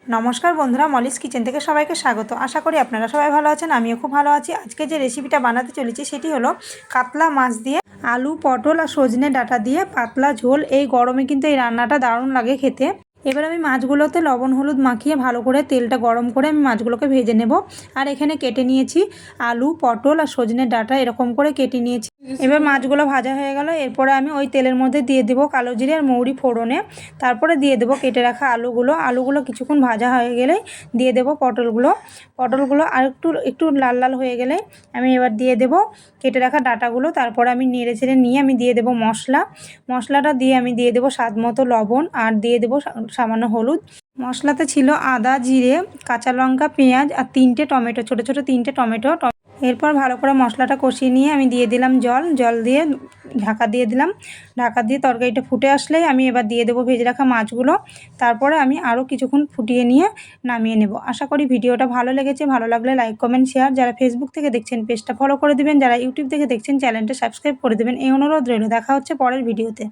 নমস্কার বন্ধুরা, Molly's kitchen থেকে সবাইকে স্বাগত। আশা করি আপনারা সবাই ভালো আছেন, আমিও খুব ভালো আছি। আজকে যে রেসিপিটা বানাতে চলেছি সেটি হলো কাতলা মাছ দিয়ে আলু, পটল আর সজনে ডাঁটা দিয়ে পাতলা ঝোল। এই গরমে কিন্তু এই রান্নাটা দারুণ লাগে খেতে। এবার আমি মাছগুলোতে লবণ হলুদ মাখিয়ে ভালো করে তেলটা গরম করে আমি মাছগুলোকে ভেজে নেব। আর এখানে কেটে নিয়েছি আলু, পটল আর সজনে ডাঁটা, এরকম করে কেটে নিয়েছি। এবার মাছগুলো ভাজা হয়ে গেল। এরপরে আমি ওই তেলের মধ্যে দিয়ে দেবো কালো জিরে আর মৌরি ফোড়নে। তারপরে দিয়ে দেবো কেটে রাখা আলুগুলো কিছুক্ষণ ভাজা হয়ে গেলে দিয়ে দেবো পটলগুলো আর একটু লাল লাল হয়ে গেলে আমি এবার দিয়ে দেবো কেটে রাখা ডাঁটাগুলো। তারপরে আমি নেড়ে চেড়ে নিয়ে আমি দিয়ে দেবো মশলাটা দিয়ে আমি দিয়ে দেবো স্বাদ মতো লবণ আর দিয়ে দেবো সামান্য হলুদ। মশলাতে ছিল আদা, জিরে, কাঁচা লঙ্কা, পেঁয়াজ আর 3টে টমেটো, ছোটো ছোটো 3টে টমেটো। এরপর ভালো করে মশলাটা কষিয়ে নিয়ে আমি দিয়ে দিলাম জল দিয়ে ঢাকা দিয়ে দিলাম। ঢাকা দিয়ে তরকারিটা ফুটে আসলেই আমি এবার দিয়ে দেবো ভেজে রাখা মাছগুলো। তারপরে আমি আরও কিছুক্ষণ ফুটিয়ে নিয়ে নামিয়ে নেব। আশা করি ভিডিওটা ভালো লেগেছে। ভালো লাগলে লাইক, কমেন্ট, শেয়ার। যারা ফেসবুক থেকে দেখছেন পেজটা ফলো করে দেবেন, যারা ইউটিউব থেকে দেখছেন চ্যানেলটা সাবস্ক্রাইব করে দেবেন, এই অনুরোধ রইল। দেখা হচ্ছে পরের ভিডিওতে।